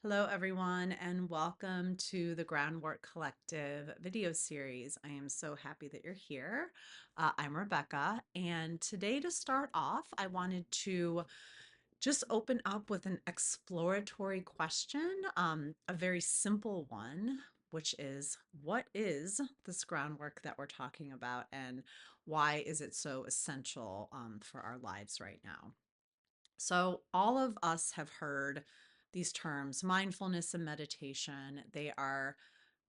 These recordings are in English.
Hello, everyone, and welcome to the Groundwork Collective video series. I am so happy that you're here. I'm Rebecca, and today to start off, I wanted to just open up with an exploratory question, a very simple one, which is what is this groundwork that we're talking about, and why is it so essential for our lives right now? So, all of us have heard these terms, mindfulness and meditation. They are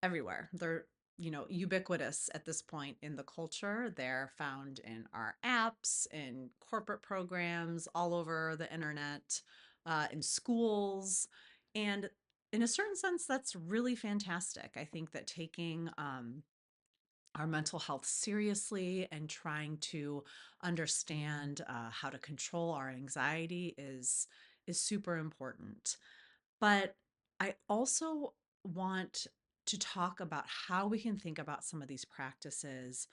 everywhere. They're, ubiquitous at this point in the culture. They're found in our apps, in corporate programs, all over the internet, in schools. And in a certain sense, that's really fantastic. I think that taking our mental health seriously and trying to understand how to control our anxiety is super important. But I also want to talk about how we can think about some of these practices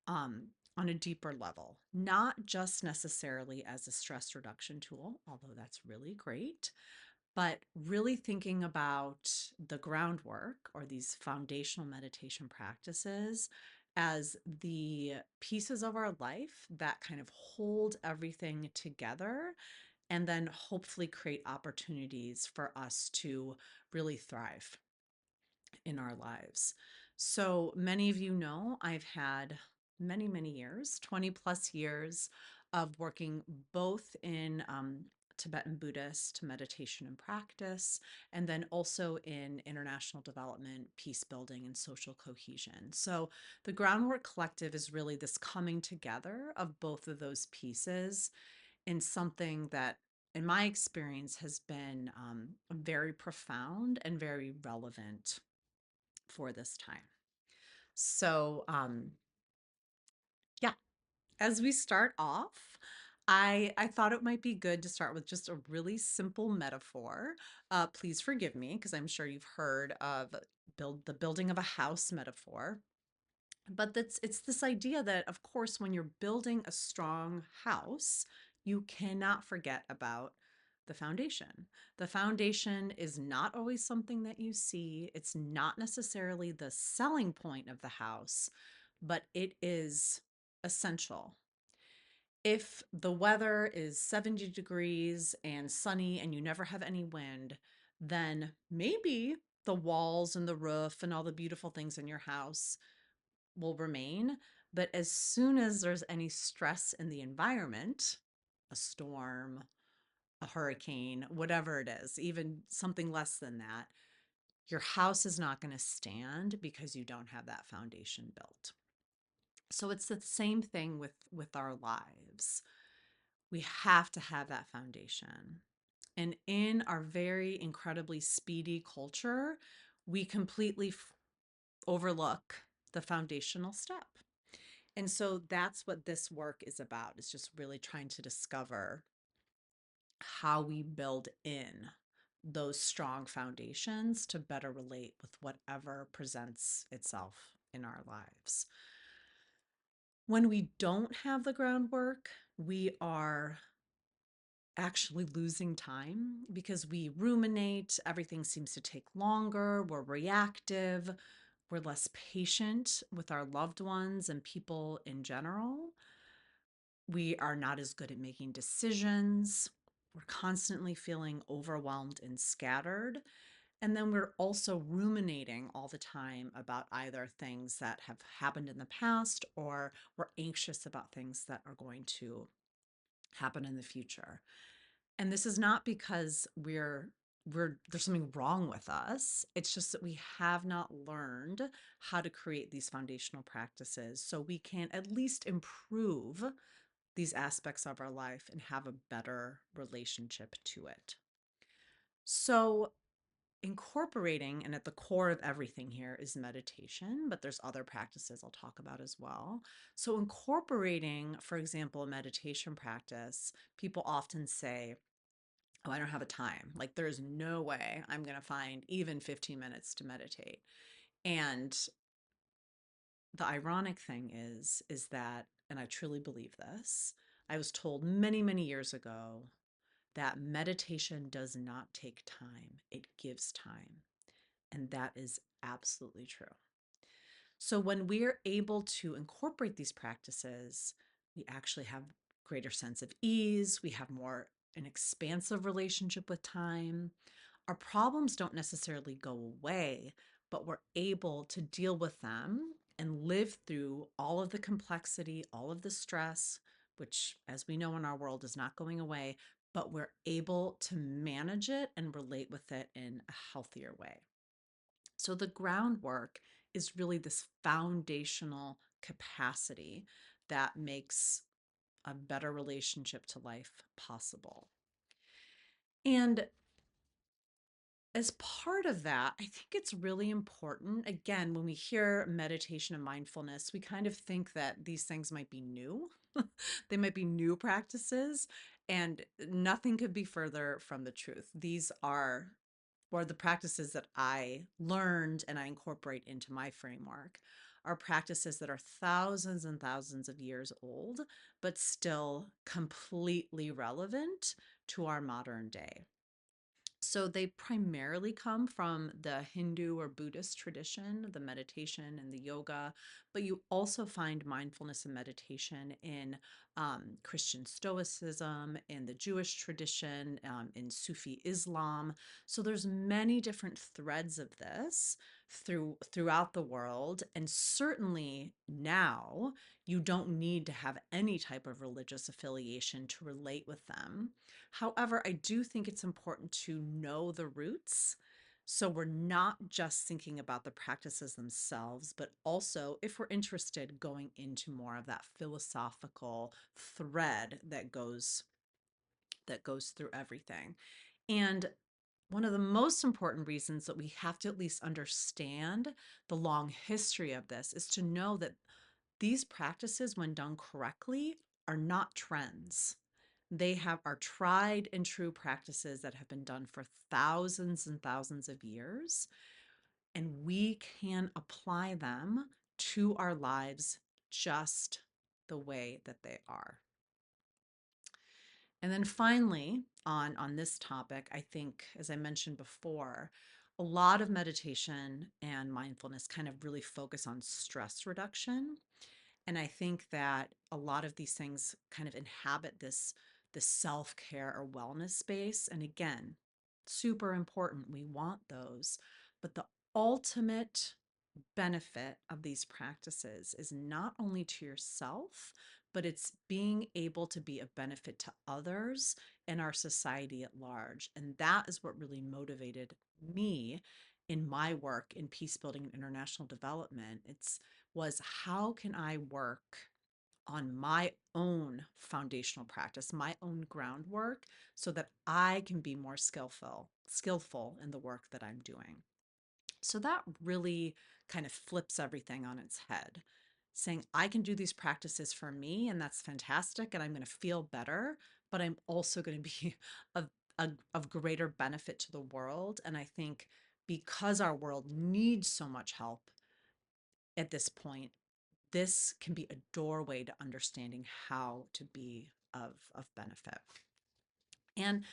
um, on a deeper level, not just necessarily as a stress reduction tool, although that's really great, but really thinking about the groundwork or these foundational meditation practices as the pieces of our life that kind of hold everything together and then hopefully create opportunities for us to really thrive in our lives. So many of you know I've had many, many years, 20 plus years of working both in Tibetan Buddhist meditation and practice, and then also in international development, peace building, and social cohesion. So the Groundwork Collective is really this coming together of both of those pieces in something that, in my experience, has been very profound and very relevant for this time. So, yeah, as we start off, I thought it might be good to start with just a really simple metaphor. Please forgive me because I'm sure you've heard of the building of a house metaphor. But it's this idea that, of course, when you're building a strong house, you cannot forget about the foundation. The foundation is not always something that you see. It's not necessarily the selling point of the house, but it is essential. If the weather is 70 degrees and sunny and you never have any wind, then maybe the walls and the roof and all the beautiful things in your house will remain. But as soon as there's any stress in the environment, a storm, a hurricane, whatever it is, even something less than that, your house is not going to stand because you don't have that foundation built. So it's the same thing with our lives. We have to have that foundation. And in our very incredibly speedy culture, we completely overlook the foundational step. And so that's what this work is about, is just really trying to discover how we build in those strong foundations to better relate with whatever presents itself in our lives. When we don't have the groundwork, we are actually losing time because we ruminate, everything seems to take longer, we're reactive, we're less patient with our loved ones and people in general. We are not as good at making decisions. We're constantly feeling overwhelmed and scattered. And then we're also ruminating all the time about either things that have happened in the past or we're anxious about things that are going to happen in the future. And this is not because there's something wrong with us. It's just that we have not learned how to create these foundational practices so we can at least improve these aspects of our life and have a better relationship to it. So, incorporating, and at the core of everything here is meditation, but there's other practices I'll talk about as well. So, incorporating, for example, a meditation practice, people often say, oh, I don't have a time. Like, there's no way I'm going to find even 15 minutes to meditate. And the ironic thing is that, and I truly believe this, I was told many, many years ago that meditation does not take time, it gives time. And that is absolutely true. So when we're able to incorporate these practices, we actually have greater sense of ease, we have more an expansive relationship with time. Our problems don't necessarily go away, but we're able to deal with them and live through all of the complexity, all of the stress, which, as we know in our world, is not going away, but we're able to manage it and relate with it in a healthier way. So the groundwork is really this foundational capacity that makes a better relationship to life possible. And as part of that, I think it's really important. Again, when we hear meditation and mindfulness, we kind of think that these things might be new. They might be new practices, and nothing could be further from the truth. These are, or the practices that I learned and I incorporate into my framework, are practices that are thousands and thousands of years old, but still completely relevant to our modern day. So they primarily come from the Hindu or Buddhist tradition, the meditation and the yoga, but you also find mindfulness and meditation in Christian Stoicism, in the Jewish tradition, in Sufi Islam. So there's many different threads of this throughout the world, and certainly now you don't need to have any type of religious affiliation to relate with them. However, I do think it's important to know the roots. So we're not just thinking about the practices themselves, but also, if we're interested, going into more of that philosophical thread that goes through everything. And one of the most important reasons that we have to at least understand the long history of this is to know that these practices, when done correctly, are not trends. They are tried and true practices that have been done for thousands and thousands of years, and we can apply them to our lives just the way that they are. And then finally, on this topic, I think, as I mentioned before, a lot of meditation and mindfulness kind of really focus on stress reduction. And I think that a lot of these things kind of inhabit this self-care or wellness space. And again, super important. We want those. But the ultimate benefit of these practices is not only to yourself, but it's being able to be a benefit to others and our society at large. And that is what really motivated me in my work in peace building and international development. It's was how can I work on my own foundational practice, my own groundwork, so that I can be more skillful in the work that I'm doing. So that really kind of flips everything on its head, saying, I can do these practices for me, and that's fantastic, and I'm going to feel better, but I'm also going to be of greater benefit to the world. And I think because our world needs so much help at this point, this can be a doorway to understanding how to be of benefit. And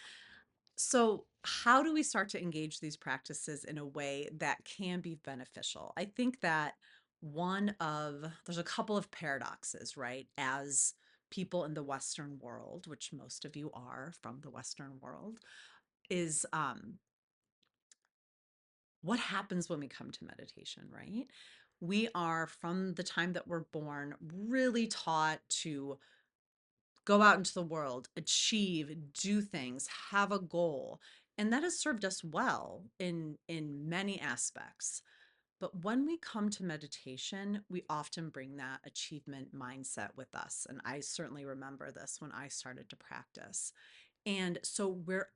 so, how do we start to engage these practices in a way that can be beneficial? I think that there's a couple of paradoxes, right? As people in the Western world, which most of you are from the Western world, is what happens when we come to meditation, right? We are, from the time that we're born, really taught to go out into the world, achieve, do things, have a goal. And that has served us well in many aspects. But when we come to meditation, we often bring that achievement mindset with us. And I certainly remember this when I started to practice. And so we're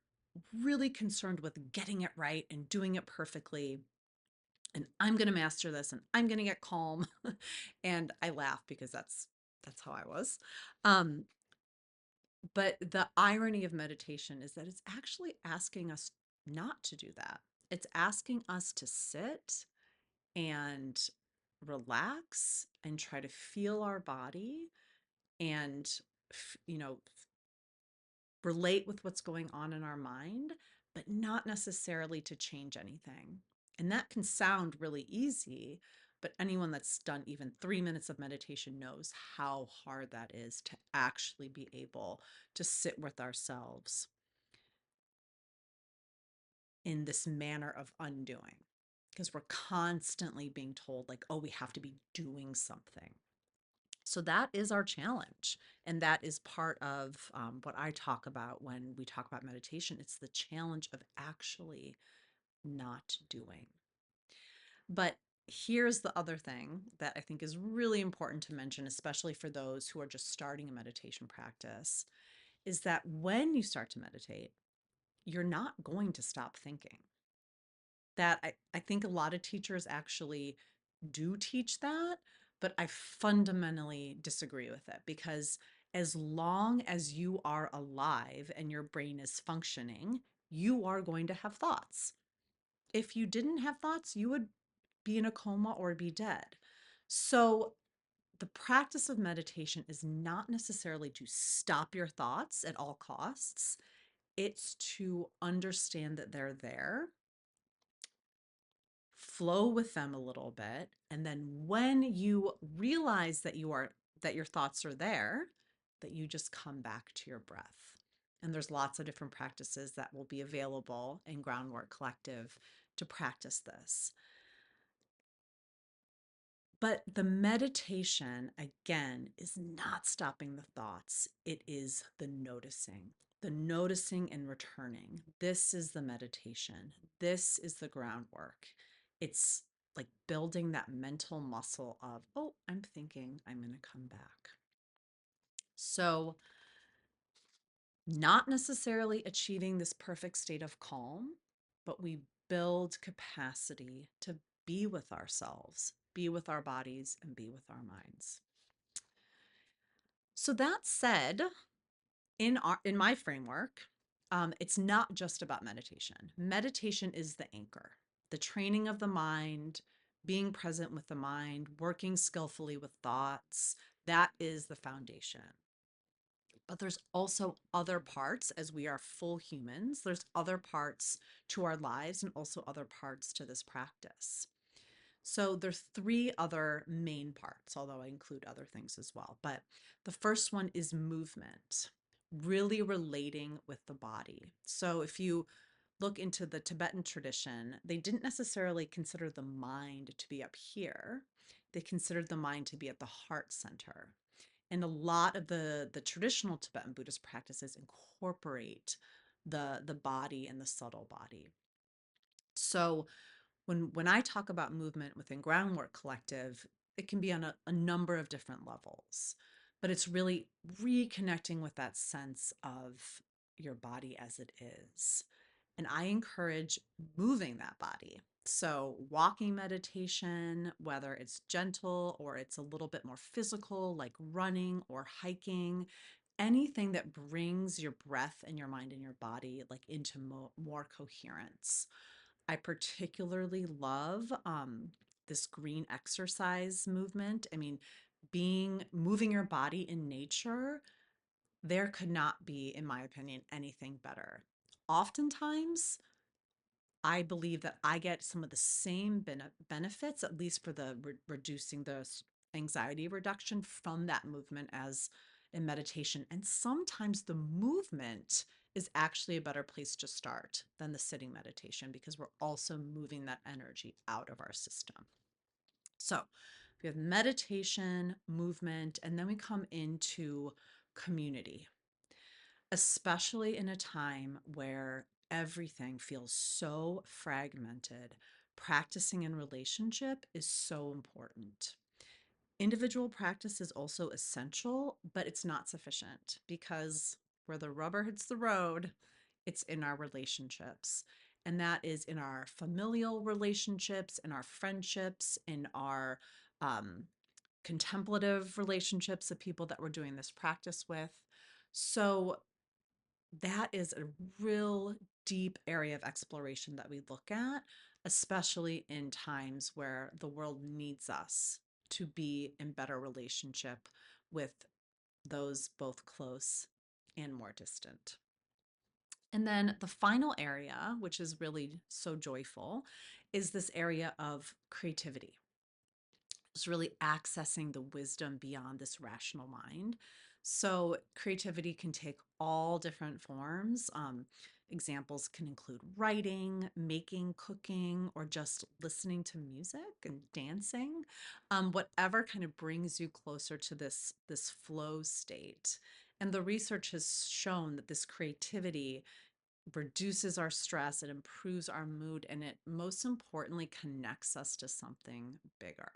really concerned with getting it right and doing it perfectly. And I'm going to master this and I'm going to get calm. And I laugh because that's how I was. Um, but the irony of meditation is that it's actually asking us not to do that. It's asking us to sit and relax and try to feel our body and, you know, relate with what's going on in our mind, but not necessarily to change anything. And that can sound really easy, but anyone that's done even 3 minutes of meditation knows how hard that is to actually be able to sit with ourselves in this manner of undoing. Because we're constantly being told, like, oh, we have to be doing something. So that is our challenge. And that is part of what I talk about when we talk about meditation. It's the challenge of actually not doing. But here's the other thing that I think is really important to mention, especially for those who are just starting a meditation practice, is that when you start to meditate, you're not going to stop thinking. That I think a lot of teachers actually do teach that, but I fundamentally disagree with it because as long as you are alive and your brain is functioning, you are going to have thoughts. If you didn't have thoughts, you would be in a coma or be dead. So, the practice of meditation is not necessarily to stop your thoughts at all costs. It's to understand that they're there, flow with them a little bit, and then when you realize that your thoughts are there, that you just come back to your breath. And there's lots of different practices that will be available in Groundwork Collective to practice this. But the meditation, again, is not stopping the thoughts. It is the noticing and returning. This is the meditation. This is the groundwork. It's like building that mental muscle of, oh, I'm thinking, I'm going to come back. So, not necessarily achieving this perfect state of calm, but we build capacity to be with ourselves, be with our bodies, and be with our minds. So that said, in my framework, it's not just about meditation. Meditation is the anchor, the training of the mind, being present with the mind, working skillfully with thoughts. That is the foundation. But there's also other parts as we are full humans. There's other parts to our lives and also other parts to this practice. So there's three other main parts, although I include other things as well. But the first one is movement, really relating with the body. So if you look into the Tibetan tradition, they didn't necessarily consider the mind to be up here. They considered the mind to be at the heart center. And a lot of the traditional Tibetan Buddhist practices incorporate the body and the subtle body. So when I talk about movement within Groundwork Collective, it can be on a number of different levels, but it's really reconnecting with that sense of your body as it is. And I encourage moving that body. So, walking meditation, whether it's gentle or it's a little bit more physical, like running or hiking, anything that brings your breath and your mind and your body like into more coherence. I particularly love this green exercise movement. I mean, moving your body in nature, there could not be, in my opinion, anything better. Oftentimes, I believe that I get some of the same benefits, at least for the reducing the anxiety reduction from that movement as in meditation. And sometimes the movement is actually a better place to start than the sitting meditation because we're also moving that energy out of our system. So we have meditation, movement, and then we come into community, especially in a time where everything feels so fragmented. Practicing in relationship is so important. Individual practice is also essential, but it's not sufficient because where the rubber hits the road, it's in our relationships. And that is in our familial relationships, in our friendships, in our um, contemplative relationships of people that we're doing this practice with. So that is a real deep area of exploration that we look at, especially in times where the world needs us to be in better relationship with those both close and more distant. And then the final area, which is really so joyful, is this area of creativity. It's really accessing the wisdom beyond this rational mind. So, creativity can take all different forms. Examples can include writing, making, cooking, or just listening to music and dancing. Whatever kind of brings you closer to this flow state. And the research has shown that this creativity reduces our stress, it improves our mood, and it most importantly connects us to something bigger.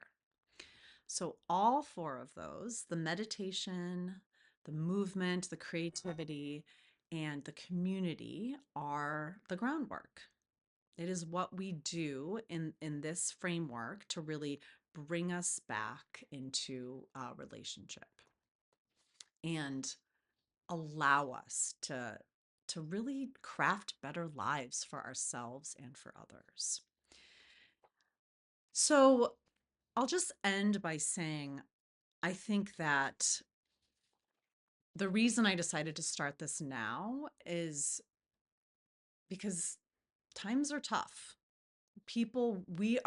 So, all four of those, the meditation, the movement, the creativity, and the community, are the groundwork. It is what we do in this framework to really bring us back into a relationship and allow us to really craft better lives for ourselves and for others. So, I'll just end by saying I think that the reason I decided to start this now is because times are tough. We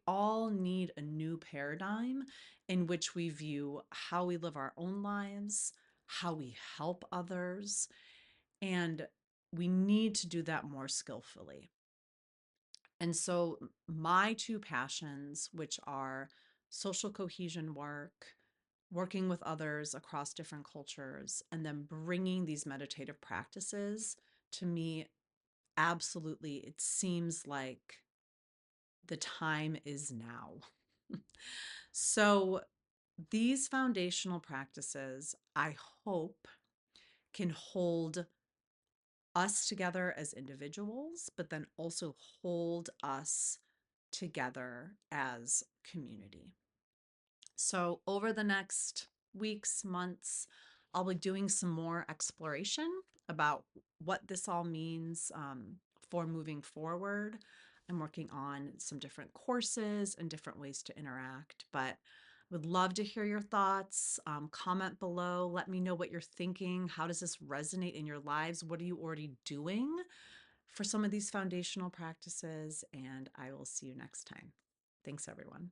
all need a new paradigm in which we view how we live our own lives, how we help others, and we need to do that more skillfully. And so, my two passions, which are social cohesion work, working with others across different cultures, and then bringing these meditative practices, to me, absolutely, it seems like the time is now. So, these foundational practices, I hope, can hold us together as individuals, but then also hold us together as community. So, over the next weeks, months, I'll be doing some more exploration about what this all means for moving forward. I'm working on some different courses and different ways to interact, but would love to hear your thoughts. Comment below. Let me know what you're thinking. How does this resonate in your lives? What are you already doing for some of these foundational practices? And I will see you next time. Thanks, everyone.